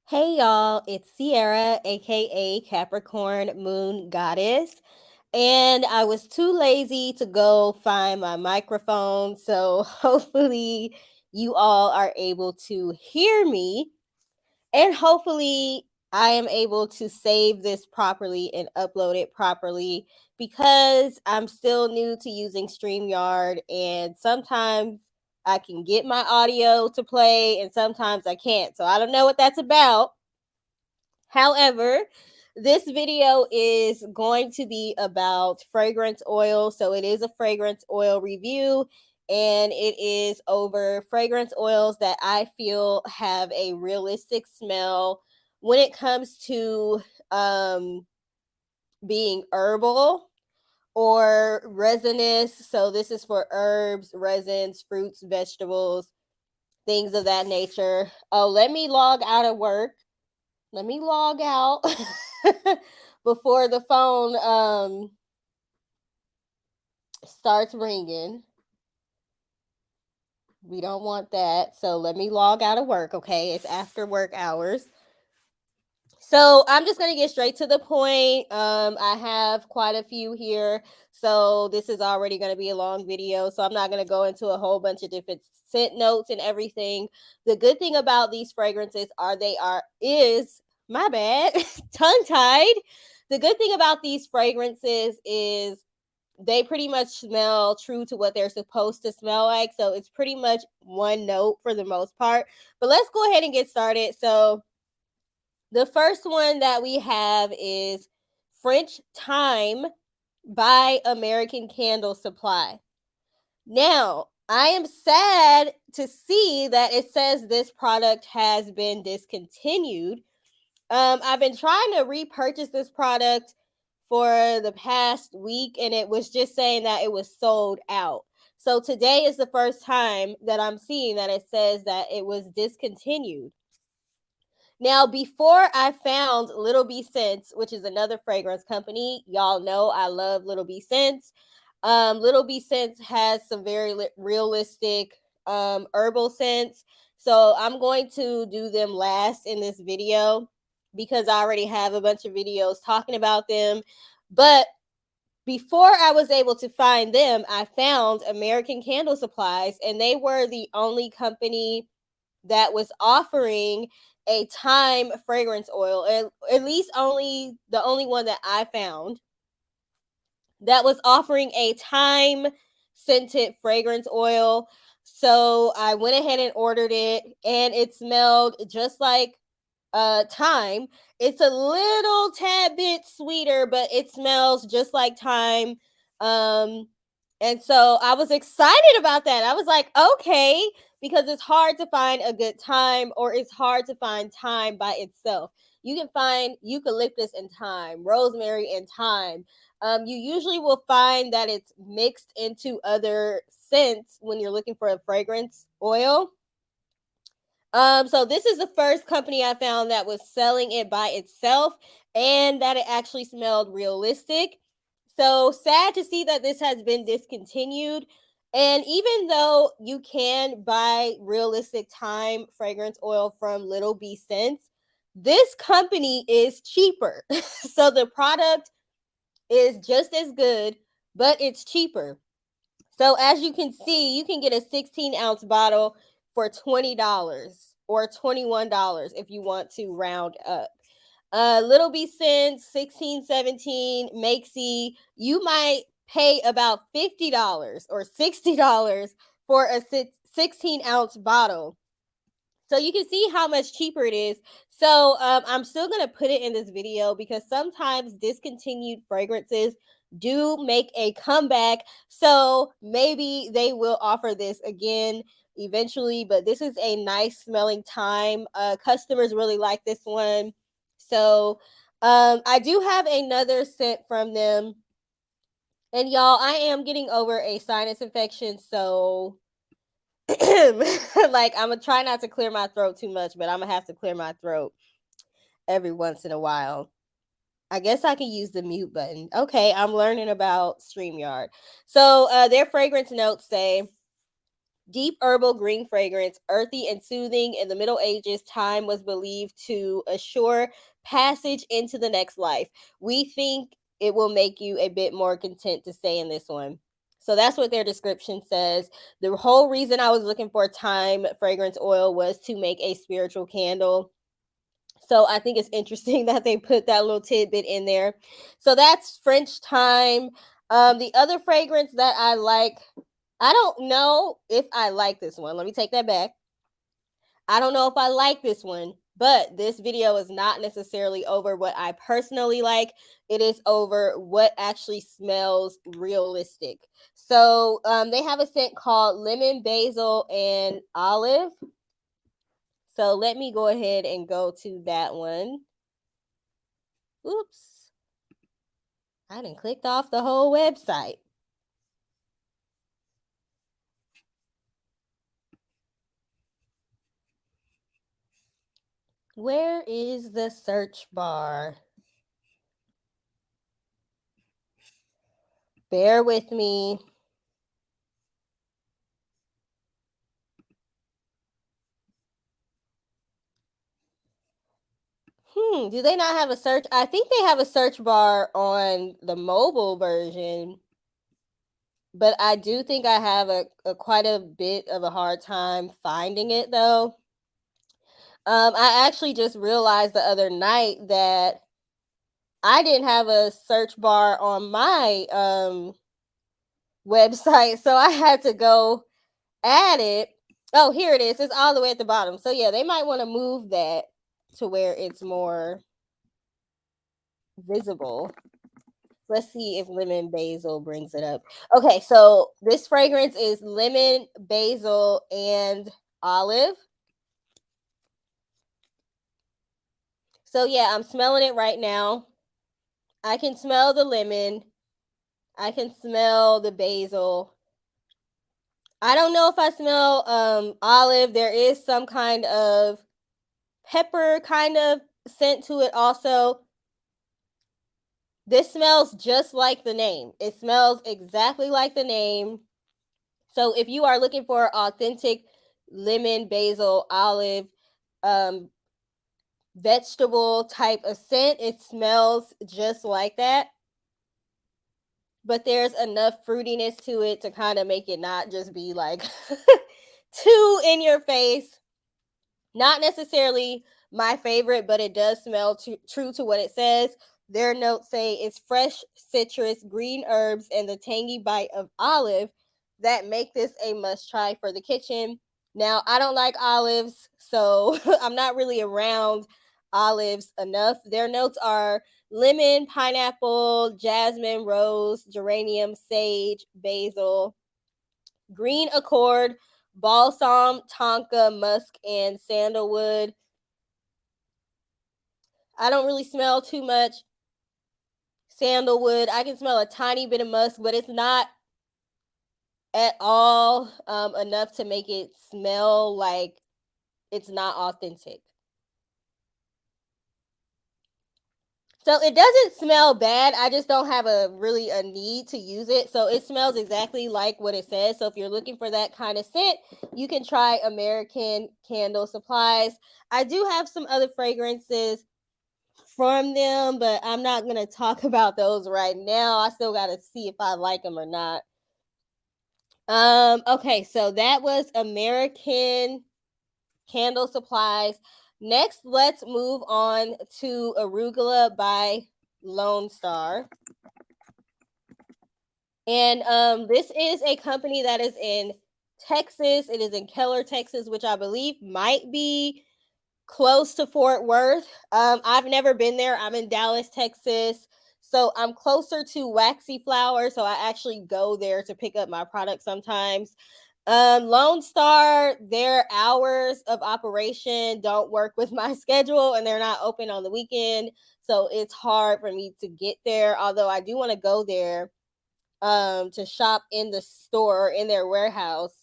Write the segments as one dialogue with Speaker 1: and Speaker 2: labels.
Speaker 1: Hey y'all, it's Sierra, aka Capricorn Moon Goddess. And I was too lazy to go find my microphone, so hopefully you all are able to hear me. And hopefully I am able to save this properly and upload it properly because I'm still new to using StreamYard and sometimes I can get my audio to play and sometimes I can't. So I don't know what that's about. However, this video is going to be about fragrance oil. So it is a fragrance oil review and it is over fragrance oils that I feel have a realistic smell when it comes to um, being herbal or resinous. So this is for herbs, resins, fruits, vegetables, things of that nature. Oh, let me log out of work. Let me log out before the phone starts ringing. We don't want that. So let me log out of work, okay? It's after work hours. So I'm just going to get straight to the point. I have quite a few here. So this is already going to be a long video. So I'm not going to go into a whole bunch of different scent notes and everything. The good thing about these fragrances is my bad, tongue tied. The good thing about these fragrances is they pretty much smell true to what they're supposed to smell like. So it's pretty much one note for the most part. But let's go ahead and get started. So the first one that we have is French Thyme by American Candle Supply. Now, I am sad to see that it says this product has been discontinued. I've been trying to repurchase this product for the past week and it was just saying that it was sold out. So today is the first time that I'm seeing that it says that it was discontinued. Now, before I found Little B Scents, which is another fragrance company, y'all know I love Little B Scents. Little B Scents has some very realistic herbal scents. So I'm going to do them last in this video because I already have a bunch of videos talking about them. But before I was able to find them, I found American Candle Supplies, and they were the only company that was offering a thyme fragrance oil, at least the only one that I found that was offering a thyme scented fragrance oil. So I went ahead and ordered it, and it smelled just like thyme. It's a little tad bit sweeter, but it smells just like thyme. Um, and so I was excited about that. I was like, okay, because it's hard to find a good thyme, or it's hard to find thyme by itself. You can find eucalyptus and thyme, rosemary and thyme. You usually will find that it's mixed into other scents when you're looking for a fragrance oil. So this is the first company I found that was selling it by itself and that it actually smelled realistic. So sad to see that this has been discontinued. And even though you can buy realistic thyme fragrance oil from Little B Scents, this company is cheaper. So the product is just as good, but it's cheaper. So as you can see, you can get a 16-ounce bottle for $20 or $21 if you want to round up. Little B Scents, 16, 17, Makesy, you might pay about $50 or $60 for a 16-ounce bottle. So you can see how much cheaper it is. So I'm still going to put it in this video because sometimes discontinued fragrances do make a comeback. So maybe they will offer this again eventually, but this is a nice smelling thyme. Customers really like this one. So I do have another scent from them. And y'all, I am getting over a sinus infection. So like I'm gonna try not to clear my throat too much, but I'm gonna have to clear my throat every once in a while. I guess I can use the mute button. Okay, I'm learning about StreamYard. So their fragrance notes say Deep herbal green fragrance, earthy and soothing. In the Middle Ages, time was believed to assure passage into the next life. We think it will make you a bit more content to stay in this one. So that's what their description says. The whole reason I was looking for thyme fragrance oil was to make a spiritual candle. So I think it's interesting that they put that little tidbit in there. So that's French thyme. The other fragrance that I like, I don't know if I like this one. Let me take that back. I don't know if I like this one, but this video is not necessarily over what I personally like. It is over what actually smells realistic. So they have a scent called lemon, basil, and olive. So let me go ahead and go to that one. Oops. I done clicked off the whole website. Where is the search bar? Bear with me. Do they not have a search? I think they have a search bar on the mobile version, but I do think I have a quite a bit of a hard time finding it though. I actually just realized the other night that I didn't have a search bar on my website, so I had to go add it. Oh, here it is. It's all the way at the bottom. So yeah, they might want to move that to where it's more visible. Let's see if lemon basil brings it up. Okay, so this fragrance is lemon, basil, and olive. So yeah, I'm smelling it right now. I can smell the lemon. I can smell the basil. I don't know if I smell olive. There is some kind of pepper kind of scent to it also. This smells just like the name. It smells exactly like the name. So if you are looking for authentic lemon, basil, olive, um, vegetable type of scent, it smells just like that. But there's enough fruitiness to it to kind of make it not just be like too in your face. Not necessarily my favorite, but it does smell true to what it says. Their notes say it's fresh citrus, green herbs, and the tangy bite of olive that make this a must try for the kitchen. Now, I don't like olives, so I'm not really around olives enough. Their notes are lemon, pineapple, jasmine, rose, geranium, sage, basil, green accord, balsam, tonka, musk, and sandalwood. I don't really smell too much sandalwood. I can smell a tiny bit of musk, but it's not at all enough to make it smell like it's not authentic. So it doesn't smell bad. I just don't have a need to use it. So it smells exactly like what it says. So if you're looking for that kind of scent, you can try American Candle Supplies. I do have some other fragrances from them, but I'm not going to talk about those right now. I still got to see if I like them or not. Okay, so that was American Candle Supplies. Next, let's move on to Arugula by Lone Star. And this is a company that is in Texas. It is in Keller, Texas, which I believe might be close to Fort Worth. I've never been there. I'm in Dallas, Texas. So I'm closer to Waxy Flower. So I actually go there to pick up my product sometimes. Lone Star, their hours of operation don't work with my schedule and they're not open on the weekend. So it's hard for me to get there. Although I do want to go there to shop in the store or in their warehouse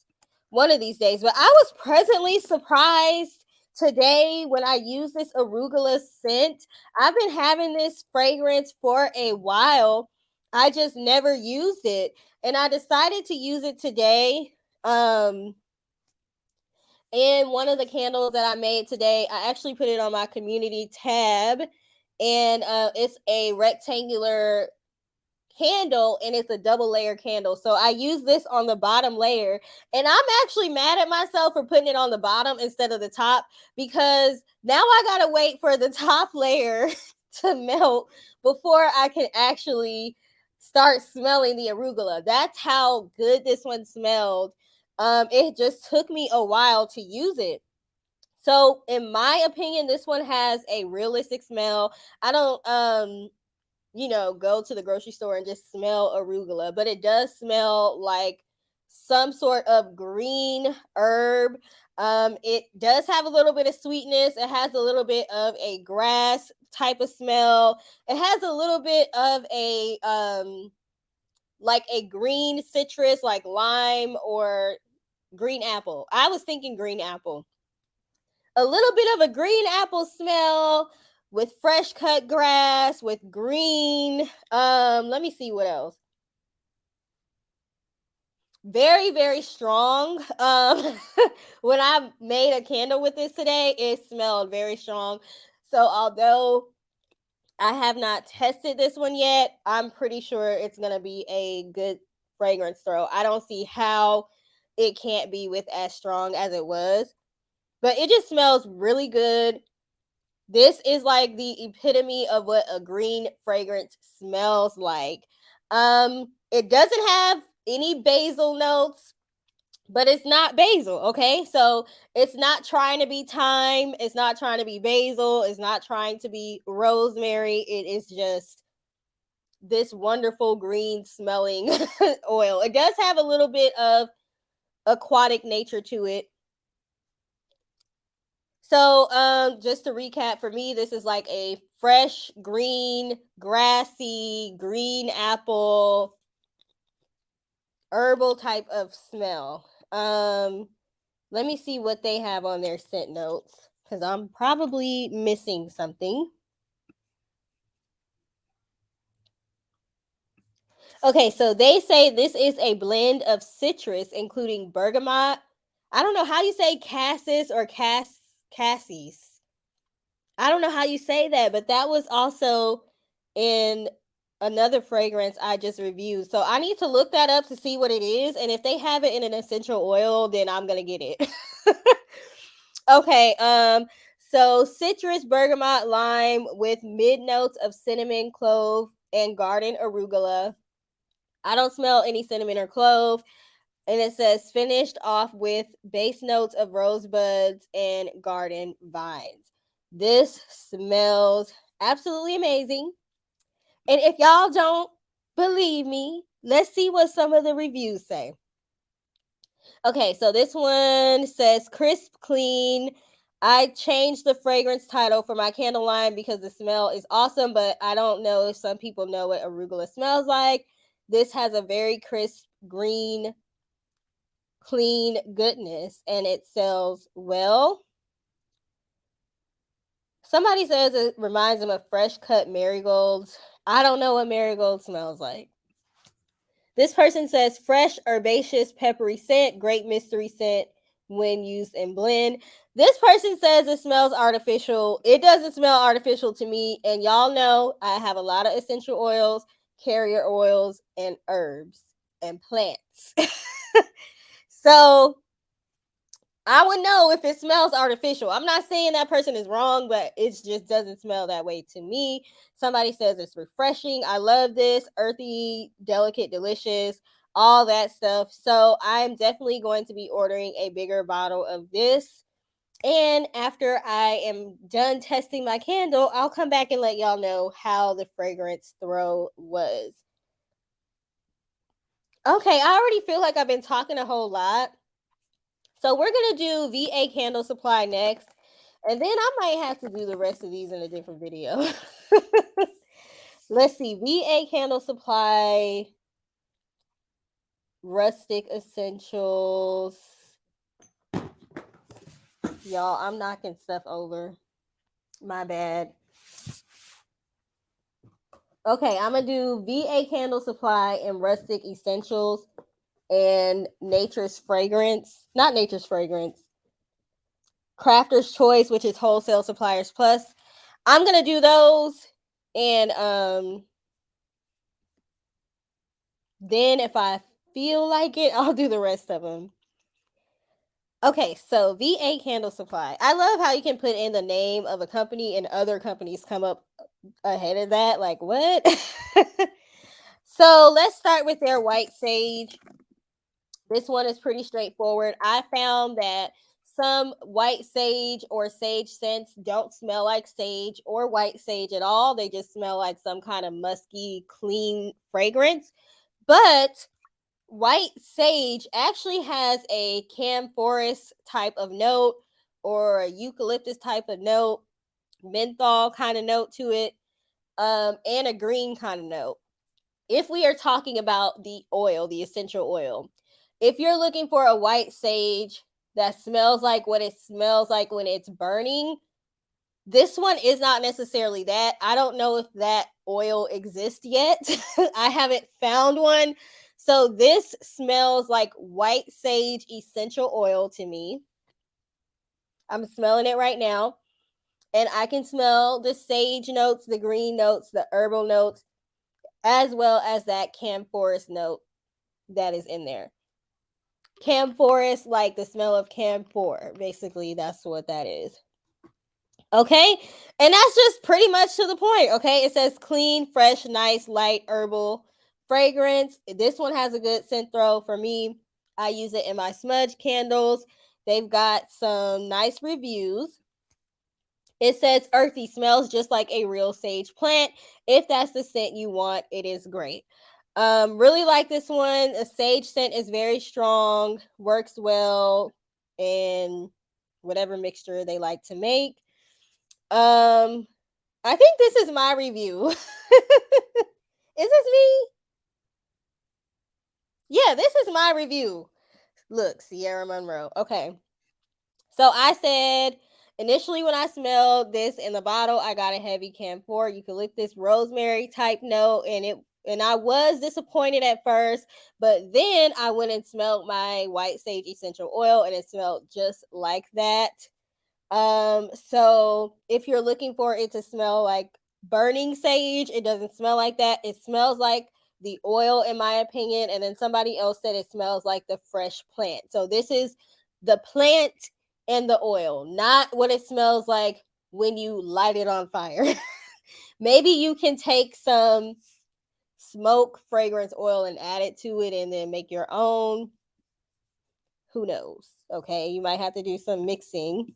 Speaker 1: one of these days. But I was pleasantly surprised today when I used this arugula scent. I've been having this fragrance for a while. I just never used it. And I decided to use it today. And one of the candles that I made today, I actually put it on my community tab, and it's a rectangular candle, and it's a double layer candle. So I use this on the bottom layer, and I'm actually mad at myself for putting it on the bottom instead of the top, because now I gotta wait for the top layer to melt before I can actually start smelling the arugula. That's how good this one smelled. It just took me a while to use it. So in my opinion, this one has a realistic smell. I don't go to the grocery store and just smell arugula, but it does smell like some sort of green herb. It does have a little bit of sweetness. It has a little bit of a grass type of smell. It has a little bit of a like a green citrus, like lime or green apple. I was thinking green apple. A little bit of a green apple smell with fresh cut grass, with green. Let me see what else. Very, very strong. When I made a candle with this today, it smelled very strong. So although I have not tested this one yet, I'm pretty sure it's gonna be a good fragrance throw. I don't see how it can't be with as strong as it was. But it just smells really good. This is like the epitome of what a green fragrance smells like. It doesn't have any basil notes, but it's not basil, okay? So it's not trying to be thyme, it's not trying to be basil, it's not trying to be rosemary. It is just this wonderful green smelling oil. It does have a little bit of aquatic nature to it. So, just to recap, for me, this is like a fresh, green, grassy, green apple, herbal type of smell. Let me see what they have on their scent notes, because I'm probably missing something. Okay, so they say this is a blend of citrus, including bergamot. I don't know how you say cassis or cassis. I don't know how you say that, but that was also in another fragrance I just reviewed. So I need to look that up to see what it is. And if they have it in an essential oil, then I'm gonna get it. Okay, so citrus, bergamot, lime with mid notes of cinnamon, clove, and garden arugula. I don't smell any cinnamon or clove. And it says finished off with base notes of rosebuds and garden vines. This smells absolutely amazing. And if y'all don't believe me, let's see what some of the reviews say. Okay, so this one says crisp, clean. I changed the fragrance title for my candle line because the smell is awesome, but I don't know if some people know what arugula smells like. This has a very crisp, green, clean goodness, and it sells well. Somebody says it reminds them of fresh cut marigolds. I don't know what marigold smells like. This person says fresh, herbaceous, peppery scent, great mystery scent when used in blend. This person says it smells artificial. It doesn't smell artificial to me. And y'all know I have a lot of essential oils, carrier oils, and herbs and plants. So I would know if it smells artificial. I'm not saying that person is wrong, but it just doesn't smell that way to me. Somebody says it's refreshing. I love this. Earthy, delicate, delicious, all that stuff. So I'm definitely going to be ordering a bigger bottle of this. And after I am done testing my candle, I'll come back and let y'all know how the fragrance throw was. Okay, I already feel like I've been talking a whole lot. So we're going to do VA candle supply next. And then I might have to do the rest of these in a different video. Let's see. VA candle supply, rustic essentials. Y'all, I'm knocking stuff over. My bad. Okay, I'm going to do VA candle supply and rustic essentials and nature's fragrance. Not nature's fragrance. Crafter's Choice, which is Wholesale Suppliers Plus. I'm gonna do those, and then if I feel like it, I'll do the rest of them. Okay, so VA Candle Supply. I love how you can put in the name of a company and other companies come up ahead of that. Like, what? So let's start with their white sage. This one is pretty straightforward. I found that some white sage or sage scents don't smell like sage or white sage at all. They just smell like some kind of musky, clean fragrance. But white sage actually has a camphorous type of note or a eucalyptus type of note, menthol kind of note to it, and a green kind of note. If we are talking about the oil, the essential oil, if you're looking for a white sage that smells like what it smells like when it's burning, this one is not necessarily that. I don't know if that oil exists yet. I haven't found one. So this smells like white sage essential oil to me. I'm smelling it right now. And I can smell the sage notes, the green notes, the herbal notes, as well as that camphorous note that is in there. Camphorous, like the smell of camphor. Basically, that's what that is. Okay. And that's just pretty much to the point. Okay. It says clean, fresh, nice, light, herbal fragrance. This one has a good scent throw for me. I use it in my smudge candles. They've got some nice reviews. It says earthy, smells just like a real sage plant. If that's the scent you want, it is great. Really like this one. A sage scent is very strong, works well in whatever mixture they like to make. I think this is my review. Is this me? Yeah, this is my review. Look, Sierra Monroe. Okay. So I said initially when I smelled this in the bottle, I got a heavy camphor, eucalyptus, rosemary type note, and I was disappointed at first, but then I went and smelled my white sage essential oil and it smelled just like that. So if you're looking for it to smell like burning sage, it doesn't smell like that. It smells like the oil, in my opinion. And then somebody else said it smells like the fresh plant. So this is the plant and the oil, not what it smells like when you light it on fire. Maybe you can take some smoke fragrance oil and add it to it and then make your own. Who knows? Okay, you might have to do some mixing.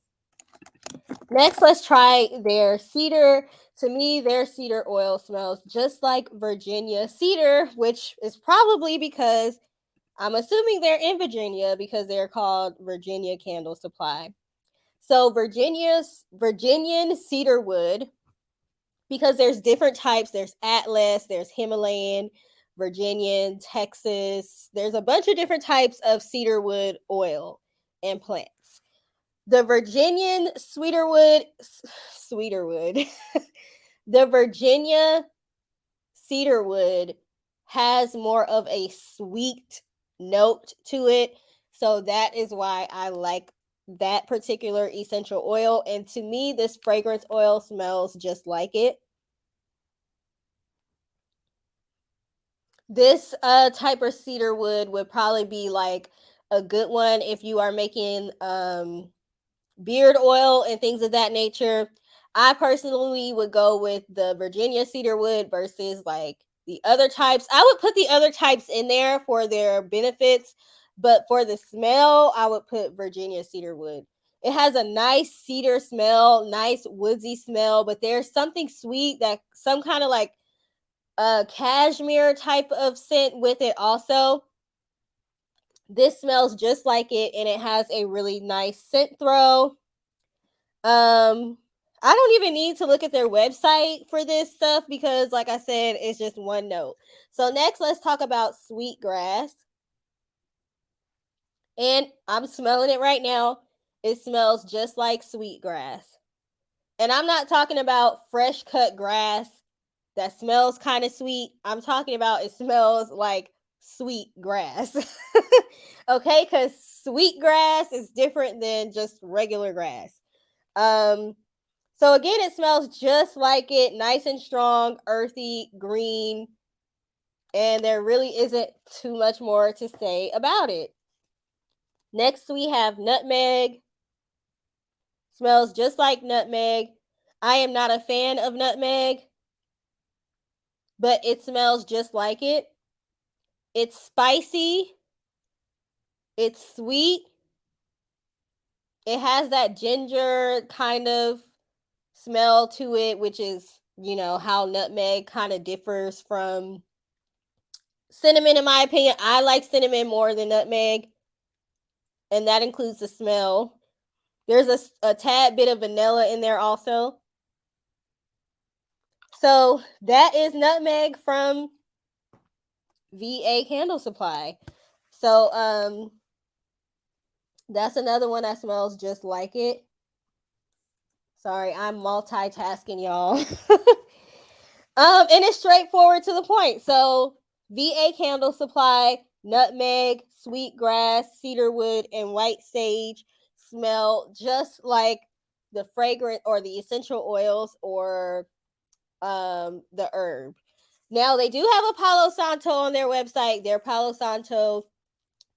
Speaker 1: Next, let's try their cedar. To me, their cedar oil smells just like Virginia cedar, which is probably because I'm assuming they're in Virginia because they're called Virginia Candle Supply. So Virginian cedar wood, because there's different types. There's Atlas, there's Himalayan, Virginian, Texas. There's a bunch of different types of cedar wood oil and plants. The Virginian Cedarwood, the Virginia cedarwood has more of a sweet note to it. So that is why I like that particular essential oil. And to me, this fragrance oil smells just like it. This type of cedar wood would probably be like a good one if you are making beard oil and things of that nature. I personally would go with the Virginia cedarwood versus like the other types. I would put the other types in there for their benefits, but for the smell, I would put Virginia cedarwood. It has a nice cedar smell, nice woodsy smell, but there's something sweet, that some kind of like cashmere type of scent with it also. This smells just like it and it has a really nice scent throw. I don't even need to look at their website for this stuff because like I said, it's just one note. So next, let's talk about sweetgrass. And I'm smelling it right now. It smells just like sweetgrass. And I'm not talking about fresh cut grass that smells kind of sweet. I'm talking about it smells like sweet grass. Okay, because Sweet grass is different than just regular grass. Um, so again, it smells just like it, nice and strong, earthy, green, and there really isn't too much more to say about it. Next, we have nutmeg. Smells just like nutmeg. I am not a fan of nutmeg, but it smells just like it. It's spicy, it's sweet, it has that ginger kind of smell to it, which is, how nutmeg kind of differs from cinnamon, in my opinion. I like cinnamon more than nutmeg, and that includes the smell. There's a tad bit of vanilla in there also. So that is nutmeg from VA Candle Supply. So that's another one that smells just like it. Sorry, I'm multitasking, y'all. And it's straightforward to the point. So VA Candle Supply, nutmeg, sweetgrass, cedarwood, and white sage smell just like the fragrant or the essential oils or the herb. Now they do have a Palo Santo on their website. Their Palo Santo,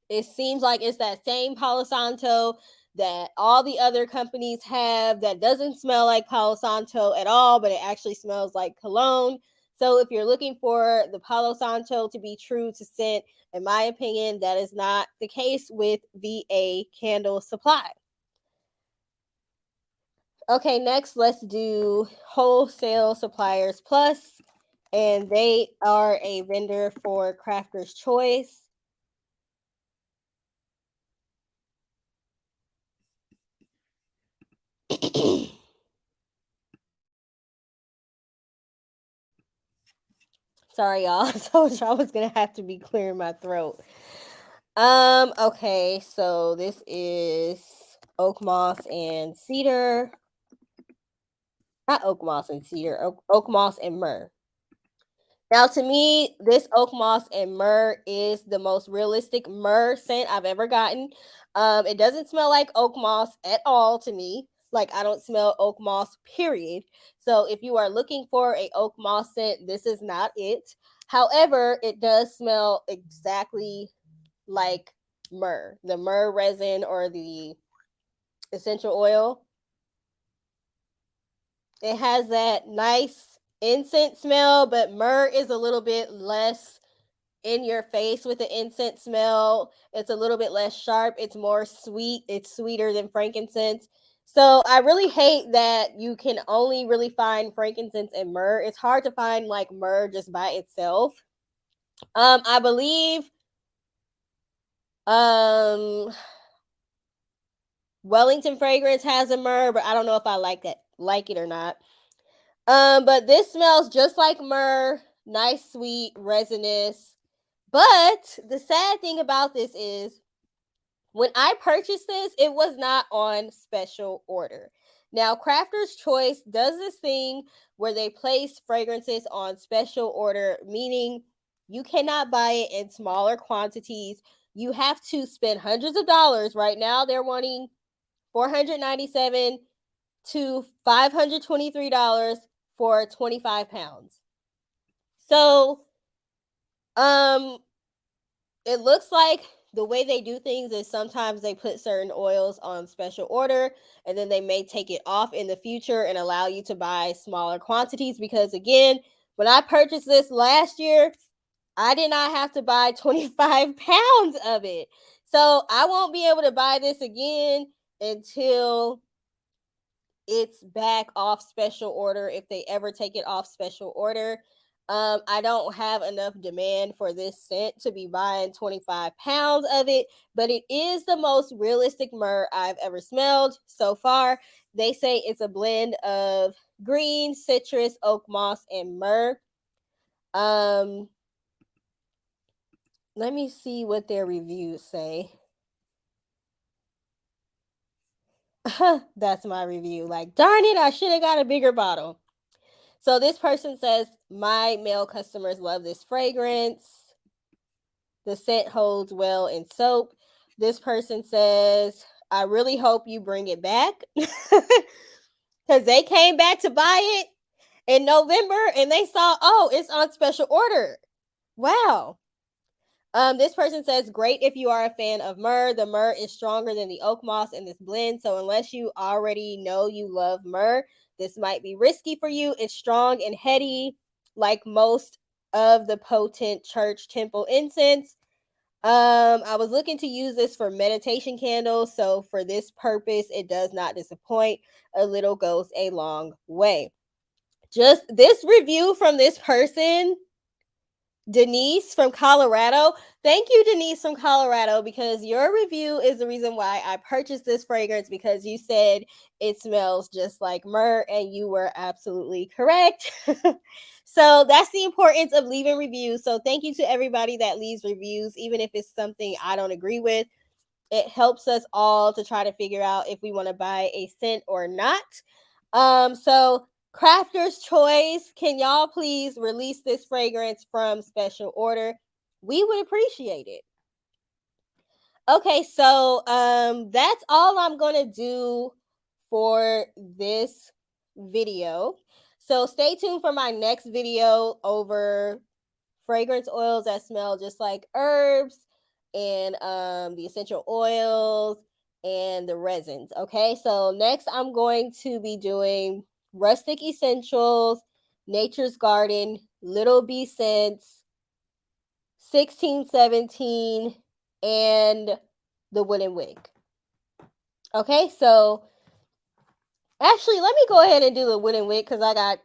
Speaker 1: it seems like it's that same Palo Santo that all the other companies have that doesn't smell like Palo Santo at all, but it actually smells like cologne. So if you're looking for the Palo Santo to be true to scent, in my opinion, that is not the case with VA Candle Supply. Okay, next let's do Wholesale Suppliers Plus, and they are a vendor for Crafter's Choice. Sorry, y'all. I told you I was gonna have to be clearing my throat. Okay, so this is oak moss and cedar. Not oak moss and cedar, oak moss and myrrh. Now, to me, this oak moss and myrrh is the most realistic myrrh scent I've ever gotten. It doesn't smell like oak moss at all to me. Like, I don't smell oak moss, period. So if you are looking for a oak moss scent, this is not it. However, it does smell exactly like myrrh, the myrrh resin or the essential oil. It has that nice incense smell, but myrrh is a little bit less in your face with the incense smell. It's a little bit less sharp. It's more sweet. It's sweeter than frankincense. So I really hate that you can only really find frankincense and myrrh. It's hard to find like myrrh just by itself. I believe um Wellington Fragrance has a myrrh, but I don't know if I like it or not. But this smells just like myrrh, nice, sweet, resinous. But the sad thing about this is when I purchased this, it was not on special order. Now, Crafter's Choice does this thing where they place fragrances on special order, meaning you cannot buy it in smaller quantities. You have to spend hundreds of dollars. Right now, they're wanting $497 to $523 for 25 pounds. So, um, it looks like the way they do things is sometimes they put certain oils on special order and then they may take it off in the future and allow you to buy smaller quantities because again, when I purchased this last year, I did not have to buy 25 pounds of it. So I won't be able to buy this again until it's back off special order if they ever take it off special order. I don't have enough demand for this scent to be buying 25 pounds of it, but it is the most realistic myrrh I've ever smelled so far. They say it's a blend of green, citrus, oak moss, and myrrh. Let me see what their reviews say. That's my review. Like, darn it, I should have got a bigger bottle. So this person says, my male customers love this fragrance. The scent holds well in soap. This person says, I really hope you bring it back. Because they came back to buy it in November and they saw, oh, it's on special order. Wow. This person says, great if you are a fan of myrrh. The myrrh is stronger than the oak moss in this blend. So unless you already know you love myrrh, this might be risky for you. It's strong and heady, like most of the potent church temple incense. I was looking to use this for meditation candles. So for this purpose, it does not disappoint. A little goes a long way. Just this review from this person, Denise from Colorado. Thank you, Denise from Colorado, because your review is the reason why I purchased this fragrance, because you said it smells just like myrrh, and you were absolutely correct. So that's the importance of leaving reviews. So thank you to everybody that leaves reviews, even if it's something I don't agree with. It helps us all to try to figure out if we want to buy a scent or not. So Crafter's Choice, can y'all please release this fragrance from special order? We would appreciate it. Okay, so that's all I'm gonna do for this video. So stay tuned for my next video over fragrance oils that smell just like herbs, and the essential oils and the resins. Okay, so next I'm going to be doing rustic essentials, nature's garden, little bee scents, 1617, and the wooden wig. Okay, so actually let me go ahead and do the wooden wig because I got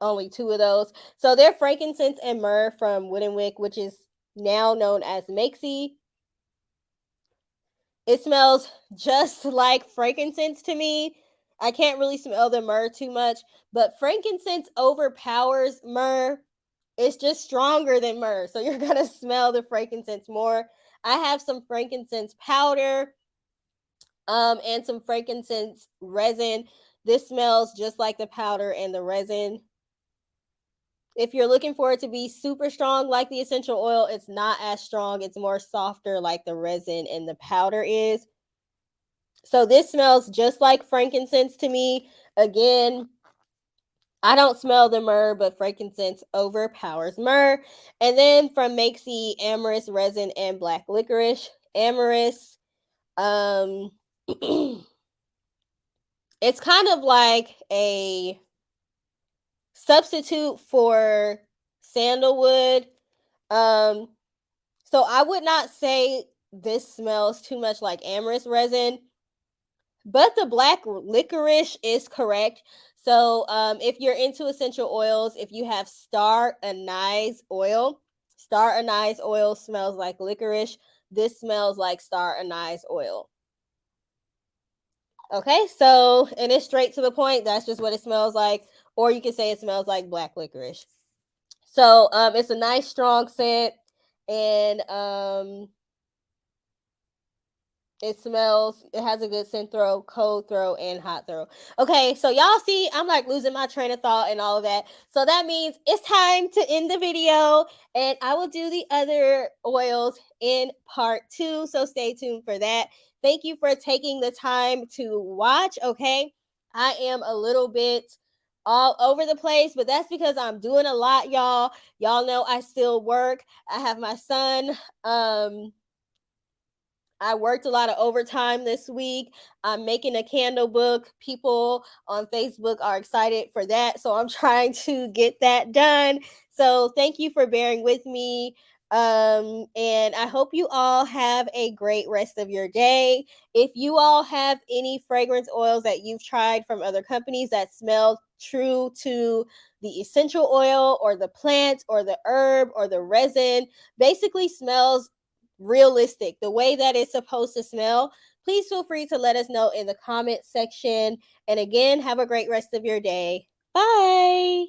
Speaker 1: only 2 of those. So they're frankincense and myrrh from Wooden Wick, which is now known as Makesy. It smells just like frankincense to me. I can't really smell the myrrh too much, but frankincense overpowers myrrh. It's just stronger than myrrh, so you're gonna smell the frankincense more. I have some frankincense powder, and some frankincense resin. This smells just like the powder and the resin. If you're looking for it to be super strong like the essential oil, it's not as strong. It's more softer like the resin and the powder is. So this smells just like frankincense to me. Again, I don't smell the myrrh, but frankincense overpowers myrrh. And then from Makesy, amyris resin and black licorice. Amyris, um, it's kind of like a substitute for sandalwood. So I would not say this smells too much like amyris resin, but the black licorice is correct. So if you're into essential oils, if you have star anise oil smells like licorice. This smells like star anise oil. Okay, so, and it's straight to the point. That's just what it smells like. Or you can say it smells like black licorice. So it's a nice strong scent, and it smells, it has a good scent throw, cold throw, and hot throw. Okay, so y'all see, I'm like losing my train of thought and all of that. So that means it's time to end the video, and I will do the other oils in part 2. So stay tuned for that. Thank you for taking the time to watch. Okay, I am a little bit all over the place, but that's because I'm doing a lot, y'all. Y'all know I still work. I have my son. I worked a lot of overtime this week. I'm making a candle book. People on Facebook are excited for that. So I'm trying to get that done. So thank you for bearing with me. And I hope you all have a great rest of your day. If you all have any fragrance oils that you've tried from other companies that smell true to the essential oil or the plant or the herb or the resin, basically smells realistic, the way that it's supposed to smell, please feel free to let us know in the comment section. And again, have a great rest of your day. Bye.